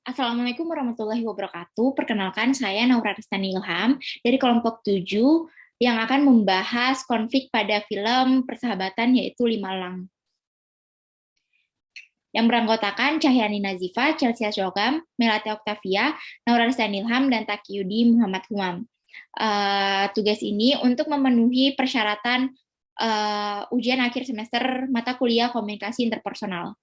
Assalamualaikum warahmatullahi wabarakatuh. Perkenalkan, saya Naura Ristani Ilham dari kelompok 7 yang akan membahas konflik pada film persahabatan yaitu Limalang. Yang beranggotakan Cahyani Nazifa, Chelsea Syogam, Melati Oktavia, Naura Ristani Ilham, dan Taqiyudi Muhammad Humam. Tugas ini untuk memenuhi persyaratan ujian akhir semester mata kuliah komunikasi interpersonal.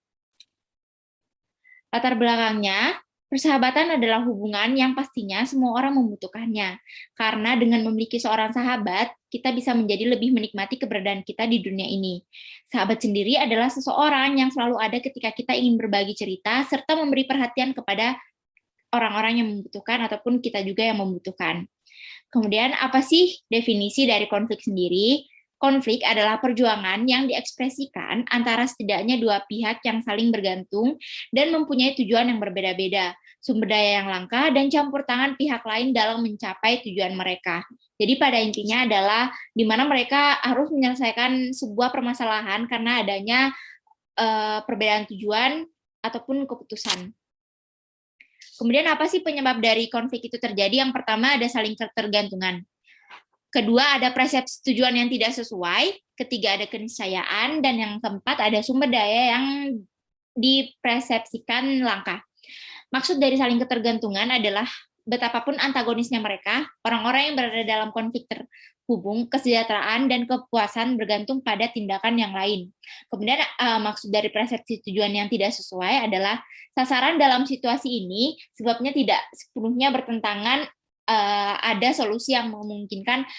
Latar belakangnya, persahabatan adalah hubungan yang pastinya semua orang membutuhkannya. Karena dengan memiliki seorang sahabat, kita bisa menjadi lebih menikmati keberadaan kita di dunia ini. Sahabat sendiri adalah seseorang yang selalu ada ketika kita ingin berbagi cerita, serta memberi perhatian kepada orang-orang yang membutuhkan ataupun kita juga yang membutuhkan. Kemudian, apa sih definisi dari konflik sendiri? Konflik adalah perjuangan yang diekspresikan antara setidaknya dua pihak yang saling bergantung dan mempunyai tujuan yang berbeda-beda, sumber daya yang langka, dan campur tangan pihak lain dalam mencapai tujuan mereka. Jadi pada intinya adalah di mana mereka harus menyelesaikan sebuah permasalahan karena adanya perbedaan tujuan ataupun keputusan. Kemudian apa sih penyebab dari konflik itu terjadi? Yang pertama ada saling ketergantungan. Kedua, ada persepsi tujuan yang tidak sesuai. Ketiga, ada keniscayaan. Dan yang keempat, ada sumber daya yang dipersepsikan langka. Maksud dari saling ketergantungan adalah betapapun antagonisnya mereka, orang-orang yang berada dalam konflik terhubung, kesejahteraan dan kepuasan bergantung pada tindakan yang lain. Kemudian maksud dari persepsi tujuan yang tidak sesuai adalah sasaran dalam situasi ini sebabnya tidak sepenuhnya bertentangan, ada solusi yang memungkinkan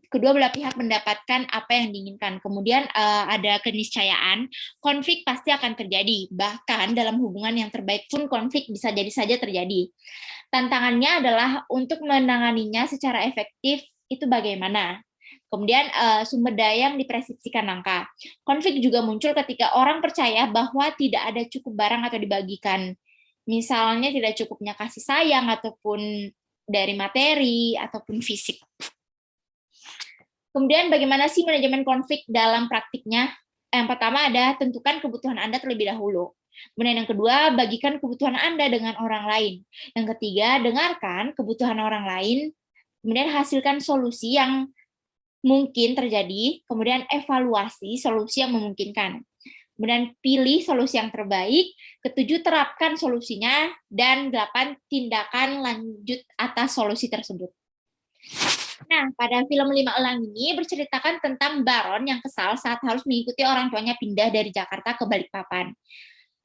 kedua belah pihak mendapatkan apa yang diinginkan. Kemudian ada keniscayaan, konflik pasti akan terjadi. Bahkan dalam hubungan yang terbaik pun konflik bisa jadi saja terjadi. Tantangannya adalah untuk menanganinya secara efektif itu bagaimana. Kemudian sumber daya yang dipersepsikan langka. Konflik juga muncul ketika orang percaya bahwa tidak ada cukup barang atau dibagikan. Misalnya tidak cukupnya kasih sayang ataupun dari materi ataupun fisik. Kemudian bagaimana sih manajemen konflik dalam praktiknya? Yang pertama ada tentukan kebutuhan Anda terlebih dahulu. Kemudian yang kedua, bagikan kebutuhan Anda dengan orang lain. Yang ketiga, dengarkan kebutuhan orang lain. Kemudian hasilkan solusi yang mungkin terjadi. Kemudian evaluasi solusi yang memungkinkan. Kemudian pilih solusi yang terbaik. Ketujuh, terapkan solusinya. Dan 8, tindakan lanjut atas solusi tersebut. Nah, pada film Lima Elang ini berceritakan tentang Baron yang kesal saat harus mengikuti orang tuanya pindah dari Jakarta ke Balikpapan.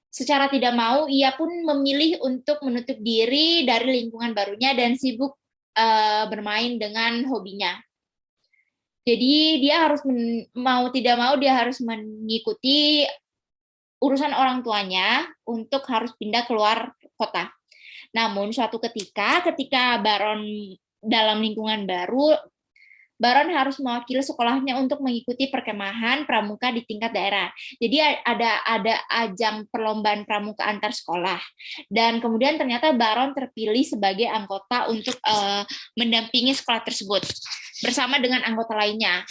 Secara tidak mau, ia pun memilih untuk menutup diri dari lingkungan barunya dan sibuk bermain dengan hobinya. Jadi dia harus mau tidak mau dia harus mengikuti urusan orang tuanya untuk harus pindah keluar kota. Namun suatu ketika Baron dalam lingkungan baru, Baron harus mewakili sekolahnya untuk mengikuti perkemahan pramuka di tingkat daerah. Jadi ada ajang perlombaan pramuka antar sekolah. Dan kemudian ternyata Baron terpilih sebagai anggota untuk mendampingi sekolah tersebut bersama dengan anggota lainnya.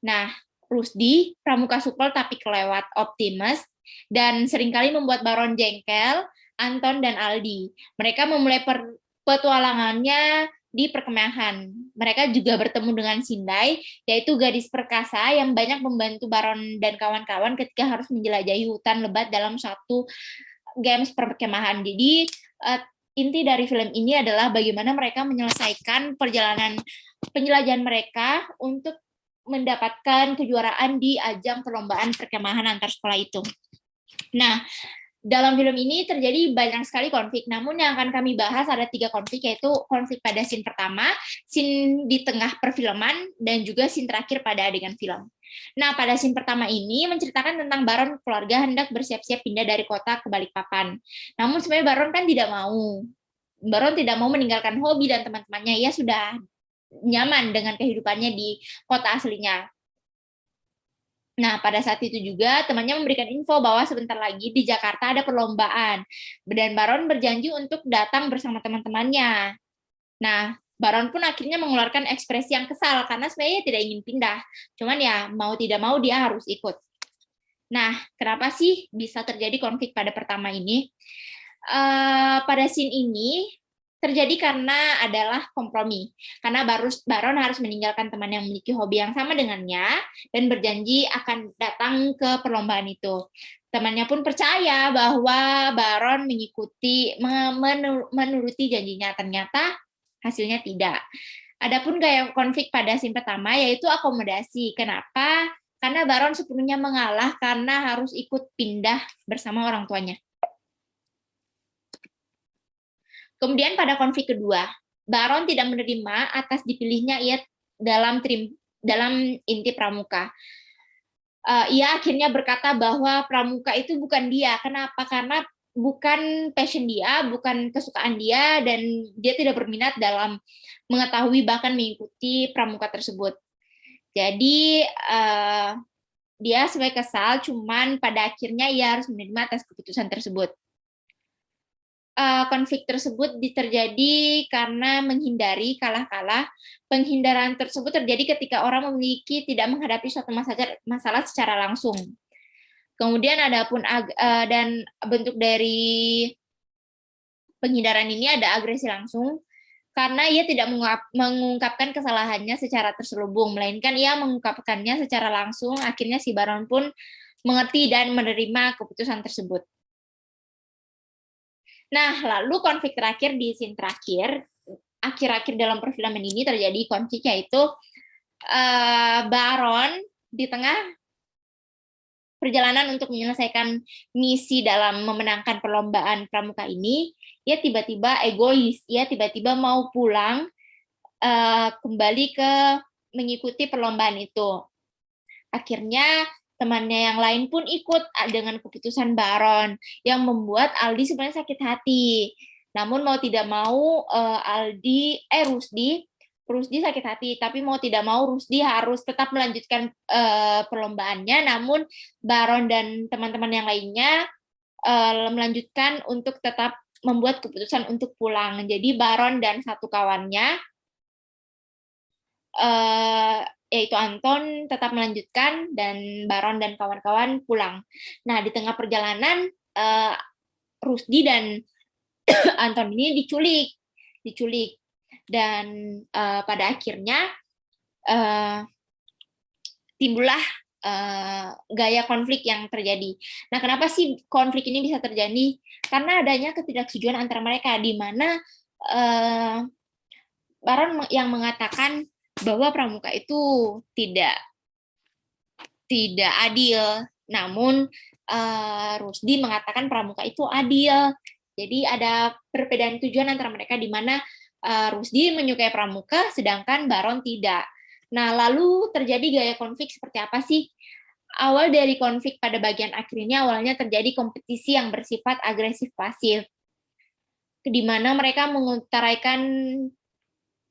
Nah, Rusdi, pramuka supel tapi kelewat optimis dan seringkali membuat Baron jengkel, Anton dan Aldi. Mereka memulai petualangannya di perkemahan. Mereka juga bertemu dengan Sindai, yaitu gadis perkasa yang banyak membantu Baron dan kawan-kawan ketika harus menjelajahi hutan lebat dalam satu games perkemahan. Jadi inti dari film ini adalah bagaimana mereka menyelesaikan perjalanan penjelajahan mereka untuk mendapatkan kejuaraan di ajang perlombaan perkemahan antar sekolah itu. Nah, dalam film ini terjadi banyak sekali konflik, namun yang akan kami bahas ada 3 konflik, yaitu konflik pada scene pertama, scene di tengah perfilman, dan juga scene terakhir pada adegan film. Nah, pada scene pertama ini menceritakan tentang Baron keluarga hendak bersiap-siap pindah dari kota ke Balikpapan. Namun sebenarnya Baron kan tidak mau. Baron tidak mau meninggalkan hobi dan teman-temannya. Ia sudah nyaman dengan kehidupannya di kota aslinya. Nah, pada saat itu juga temannya memberikan info bahwa sebentar lagi di Jakarta ada perlombaan. Dan Baron berjanji untuk datang bersama teman-temannya. Nah, Baron pun akhirnya mengeluarkan ekspresi yang kesal karena sebenarnya tidak ingin pindah. Cuman ya mau tidak mau dia harus ikut. Nah, kenapa sih bisa terjadi konflik pada pertama ini? pada scene ini terjadi karena adalah kompromi. Karena Baron harus meninggalkan teman yang memiliki hobi yang sama dengannya dan berjanji akan datang ke perlombaan itu. Temannya pun percaya bahwa Baron menuruti janjinya. Ternyata hasilnya tidak. Adapun gaya konflik pada scene pertama yaitu akomodasi. Kenapa? Karena Baron sepenuhnya mengalah karena harus ikut pindah bersama orang tuanya. Kemudian pada konflik kedua, Baron tidak menerima atas dipilihnya ia dalam inti pramuka. Ia akhirnya berkata bahwa pramuka itu bukan dia. Kenapa? Karena bukan passion dia, bukan kesukaan dia, dan dia tidak berminat dalam mengetahui bahkan mengikuti pramuka tersebut. Jadi dia sebagai kesal, cuman pada akhirnya ia harus menerima atas keputusan tersebut. Konflik tersebut terjadi karena menghindari kalah-kalah. Penghindaran tersebut terjadi ketika orang memiliki tidak menghadapi suatu masalah secara langsung. Kemudian adapun dan bentuk dari penghindaran ini ada agresi langsung, karena ia tidak mengungkapkan kesalahannya secara terselubung, melainkan ia mengungkapkannya secara langsung. Akhirnya si Baron pun mengerti dan menerima keputusan tersebut. Nah, lalu konflik terakhir di scene terakhir, akhir-akhir dalam perfilman ini terjadi konflik, yaitu Baron di tengah perjalanan untuk menyelesaikan misi dalam memenangkan perlombaan pramuka ini, ia tiba-tiba egois, ia tiba-tiba mau pulang kembali ke mengikuti perlombaan itu. Akhirnya temannya yang lain pun ikut dengan keputusan Baron, yang membuat Aldi sebenarnya sakit hati. Namun mau tidak mau Rusdi sakit hati, tapi mau tidak mau Rusdi harus tetap melanjutkan perlombaannya. Namun Baron dan teman-teman yang lainnya melanjutkan untuk tetap membuat keputusan untuk pulang. Jadi Baron dan satu kawannya yaitu Anton tetap melanjutkan dan Baron dan kawan-kawan pulang. Nah, di tengah perjalanan Rusdi dan Anton ini diculik dan pada akhirnya timbullah gaya konflik yang terjadi. Nah, kenapa sih konflik ini bisa terjadi? Karena adanya ketidaksetujuan antara mereka, di mana Baron yang mengatakan bahwa pramuka itu tidak adil, namun Rusdi mengatakan pramuka itu adil. Jadi ada perbedaan tujuan antara mereka, di mana Rusdi menyukai pramuka sedangkan Baron tidak. Nah, lalu terjadi gaya konflik seperti apa sih? Awal dari konflik pada bagian akhir ini awalnya terjadi kompetisi yang bersifat agresif pasif, di mana mereka mengutarakan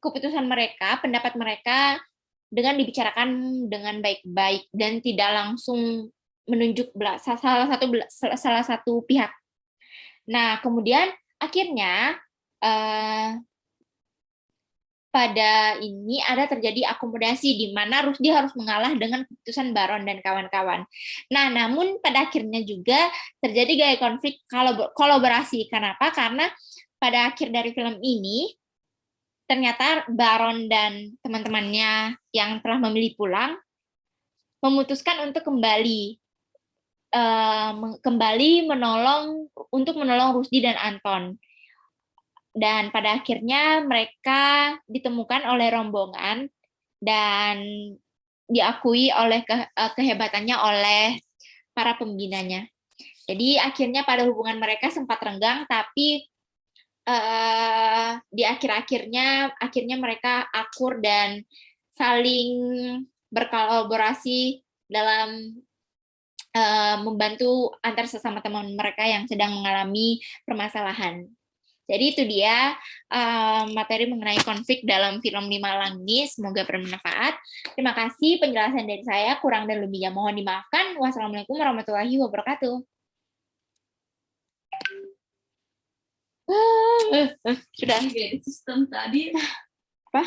keputusan mereka, pendapat mereka dengan dibicarakan dengan baik-baik dan tidak langsung menunjuk salah satu pihak. Nah, kemudian akhirnya pada ini ada terjadi akomodasi di mana Rusdi harus mengalah dengan keputusan Baron dan kawan-kawan. Nah, namun pada akhirnya juga terjadi gaya konflik kolaborasi. Kenapa? Karena pada akhir dari film ini ternyata Baron dan teman-temannya yang telah memilih pulang memutuskan untuk kembali menolong Rusdi dan Anton. Dan pada akhirnya mereka ditemukan oleh rombongan dan diakui oleh kehebatannya oleh para pembinanya. Jadi akhirnya pada hubungan mereka sempat renggang, tapi di akhirnya mereka akur dan saling berkolaborasi dalam membantu antar sesama teman mereka yang sedang mengalami permasalahan. Jadi itu dia materi mengenai konflik dalam film Lima Lang ini. Semoga bermanfaat. Terima kasih penjelasan dari saya. Kurang dan lebihnya mohon dimaafkan. Wassalamualaikum warahmatullahi wabarakatuh. Sudah. Sistem tadi. Apa?